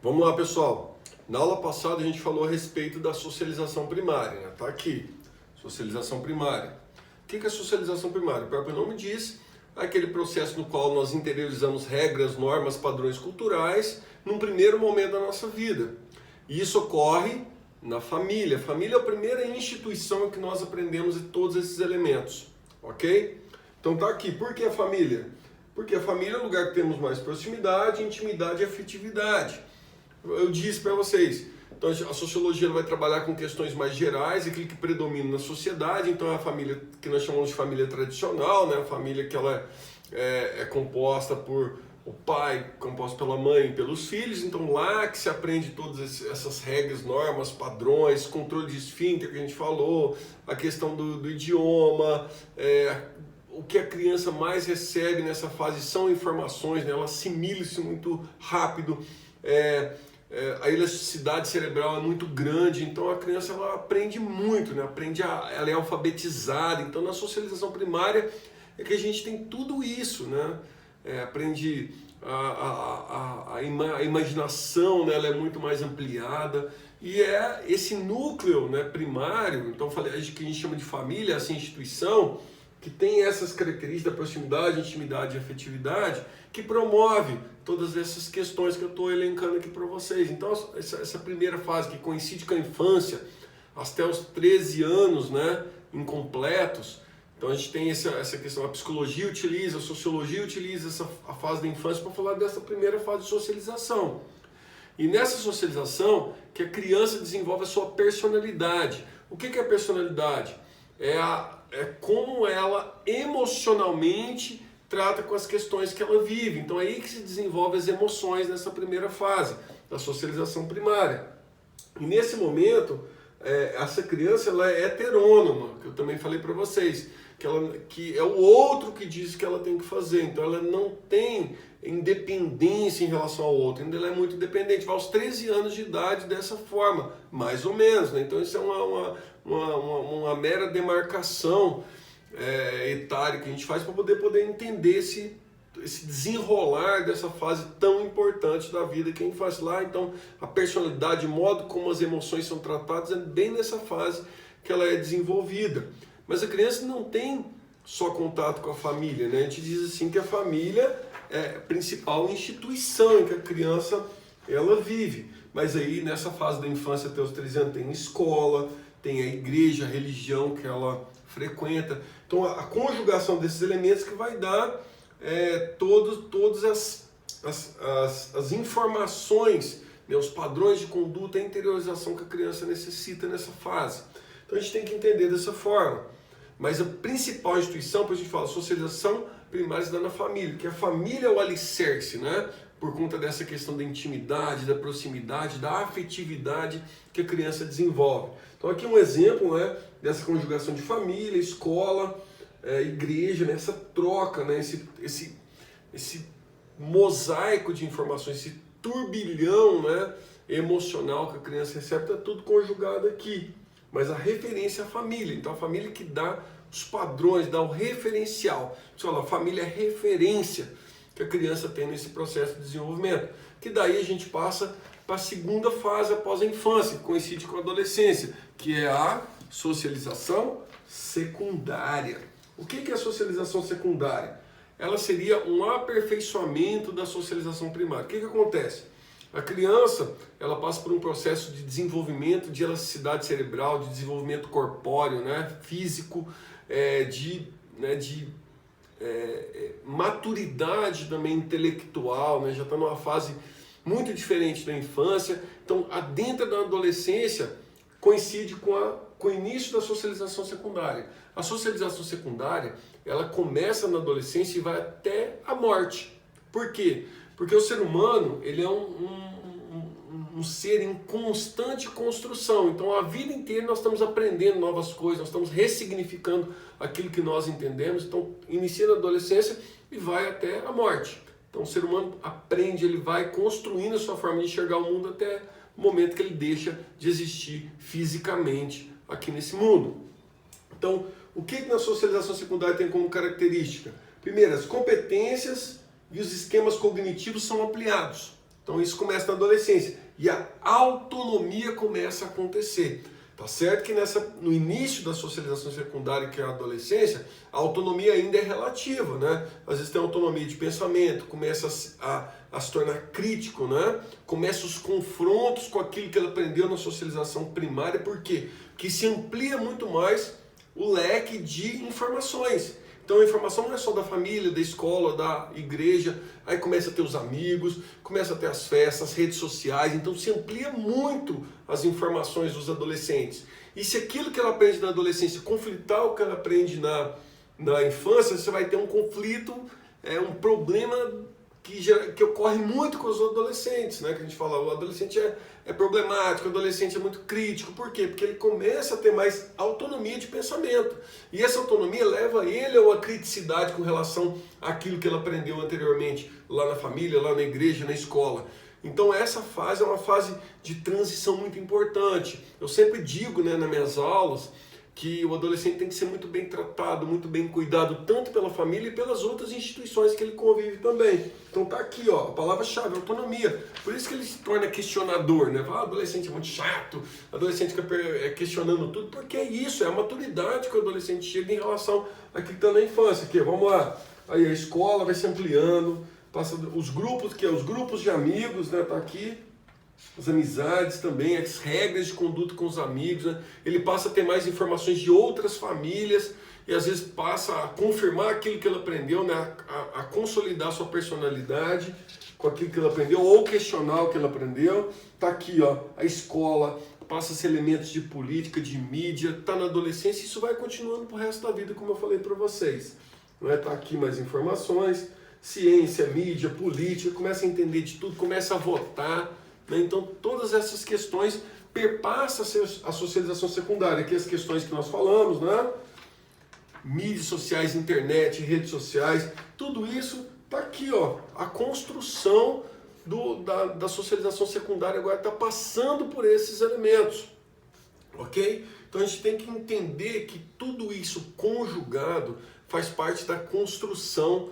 Vamos lá, pessoal. Na aula passada a gente falou a respeito da socialização primária, né? Tá aqui, socialização primária. O que é socialização primária? O próprio nome diz, é aquele processo no qual nós interiorizamos regras, normas, padrões culturais num primeiro momento da nossa vida. E isso ocorre na família. A família é a primeira instituição em que nós aprendemos todos esses elementos, ok? Então tá aqui, por que a família? Porque a família é o lugar que temos mais proximidade, intimidade e afetividade. Eu disse para vocês, então a sociologia vai trabalhar com questões mais gerais, aquilo que predomina na sociedade. Então é a família que nós chamamos de família tradicional, né? A família que ela é composta por o pai, composto pela mãe e pelos filhos. Então lá que se aprende todas essas regras, normas, padrões, controle de esfíncter que a gente falou, a questão do idioma, o que a criança mais recebe nessa fase são informações, né? Ela assimila isso muito rápido. A elasticidade cerebral é muito grande, então a criança ela aprende muito, né? Ela é alfabetizada. Então na socialização primária é que a gente tem tudo isso, né? Aprende a imaginação, né? Ela é muito mais ampliada, e é esse núcleo, né, primário. Então falei que a gente chama de família, essa instituição que tem essas características da proximidade, intimidade e afetividade, que promove todas essas questões que eu estou elencando aqui para vocês. Então essa primeira fase que coincide com a infância, até os 13 anos, né, incompletos. Então a gente tem essa questão, a psicologia utiliza, a sociologia utiliza a fase da infância para falar dessa primeira fase de socialização. E nessa socialização que a criança desenvolve a sua personalidade. O que é a personalidade? É como ela emocionalmente trata com as questões que ela vive. Então é aí que se desenvolve as emoções nessa primeira fase da socialização primária. E nesse momento, essa criança ela é heterônoma, que eu também falei para vocês, que é o outro que diz que ela tem que fazer. Então ela não tem independência em relação ao outro, ainda ela é muito dependente. Vai aos 13 anos de idade dessa forma, mais ou menos, né? Então isso é uma mera demarcação etária que a gente faz para poder entender esse desenrolar dessa fase tão importante da vida que a gente faz lá. Então a personalidade, o modo como as emoções são tratadas é bem nessa fase que ela é desenvolvida. Mas a criança não tem só contato com a família, né? A gente diz assim que a família é a principal instituição em que a criança ela vive. Mas aí nessa fase da infância até os 13 anos tem escola, tem a igreja, a religião que ela frequenta. Então a conjugação desses elementos que vai dar todas as informações, né, os padrões de conduta, a interiorização que a criança necessita nessa fase. Então a gente tem que entender dessa forma. Mas a principal instituição, depois a gente fala, socialização primária se dá na família, que a família é o alicerce, né? Por conta dessa questão da intimidade, da proximidade, da afetividade que a criança desenvolve. Então aqui um exemplo, né, dessa conjugação de família, escola, igreja, né, essa troca, né, esse mosaico de informações, esse turbilhão, né, emocional que a criança recebe, está tudo conjugado aqui. Mas a referência é a família. Então a família que dá os padrões, dá o referencial. Você fala, a família é referência que a criança tem nesse processo de desenvolvimento. Que daí a gente passa para a segunda fase após a infância, que coincide com a adolescência, que é a socialização secundária. O que é a socialização secundária? Ela seria um aperfeiçoamento da socialização primária. O que acontece? A criança ela passa por um processo de desenvolvimento de elasticidade cerebral, de desenvolvimento corpóreo, né, físico, de maturidade também intelectual, né, já está numa fase muito diferente da infância. Então, dentro da adolescência, coincide com o início da socialização secundária. A socialização secundária ela começa na adolescência e vai até a morte. Por quê? Porque o ser humano ele é um ser em constante construção. Então a vida inteira nós estamos aprendendo novas coisas, nós estamos ressignificando aquilo que nós entendemos. Então inicia na adolescência e vai até a morte. Então o ser humano aprende, ele vai construindo a sua forma de enxergar o mundo até o momento que ele deixa de existir fisicamente aqui nesse mundo. Então o que na socialização secundária tem como característica? Primeiro, as competências e os esquemas cognitivos são ampliados. Então isso começa na adolescência e a autonomia começa a acontecer. Tá certo que no início da socialização secundária, que é a adolescência, a autonomia ainda é relativa, né? Às vezes tem autonomia de pensamento, começa a se tornar crítico, né? Começa os confrontos com aquilo que ele aprendeu na socialização primária. Por quê? Porque se amplia muito mais o leque de informações. Então a informação não é só da família, da escola, da igreja, aí começa a ter os amigos, começa a ter as festas, as redes sociais, então se amplia muito as informações dos adolescentes. E se aquilo que ela aprende na adolescência conflitar o que ela aprende na infância, você vai ter um conflito, um problema que ocorre muito com os adolescentes, né? Que a gente fala, o adolescente é problemático, o adolescente é muito crítico. Por quê? Porque ele começa a ter mais autonomia de pensamento. E essa autonomia leva ele a uma criticidade com relação àquilo que ele aprendeu anteriormente, lá na família, lá na igreja, na escola. Então essa fase é uma fase de transição muito importante. Eu sempre digo, né, nas minhas aulas, que o adolescente tem que ser muito bem tratado, muito bem cuidado, tanto pela família e pelas outras instituições que ele convive também. Então tá aqui, ó, a palavra-chave, autonomia. Por isso que ele se torna questionador, né? Fala, adolescente é muito chato, adolescente fica questionando tudo, porque é isso, é a maturidade que o adolescente chega em relação àquilo que está na infância. Aqui, vamos lá, aí a escola vai se ampliando, passa os grupos, que é os grupos de amigos, né? Tá aqui. As amizades também, as regras de conduta com os amigos, né? Ele passa a ter mais informações de outras famílias e às vezes passa a confirmar aquilo que ele aprendeu, né? a consolidar sua personalidade com aquilo que ele aprendeu ou questionar o que ele aprendeu. Tá aqui, ó, a escola, passa esses elementos de política, de mídia, tá na adolescência e isso vai continuando pro resto da vida, como eu falei para vocês. Não é? Tá aqui mais informações, ciência, mídia, política, começa a entender de tudo, começa a votar. Então todas essas questões perpassam a socialização secundária, aqui as questões que nós falamos, né? Mídias sociais, internet, redes sociais, tudo isso está aqui, ó. A construção da socialização secundária agora está passando por esses elementos, ok? Então a gente tem que entender que tudo isso conjugado faz parte da construção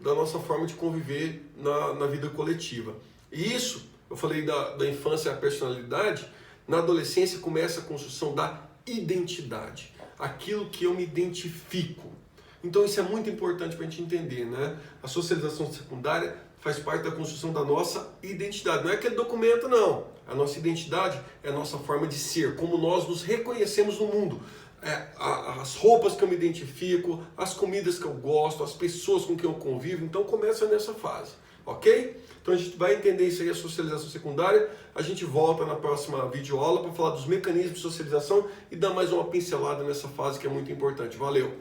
da nossa forma de conviver na vida coletiva. E isso, eu falei da infância e a personalidade, na adolescência começa a construção da identidade, aquilo que eu me identifico. Então isso é muito importante para a gente entender, né? A socialização secundária faz parte da construção da nossa identidade. Não é aquele documento, não. A nossa identidade é a nossa forma de ser, como nós nos reconhecemos no mundo. As roupas que eu me identifico, as comidas que eu gosto, as pessoas com quem eu convivo. Então começa nessa fase. Ok? Então a gente vai entender isso aí, a socialização secundária. A gente volta na próxima videoaula para falar dos mecanismos de socialização e dar mais uma pincelada nessa fase que é muito importante. Valeu!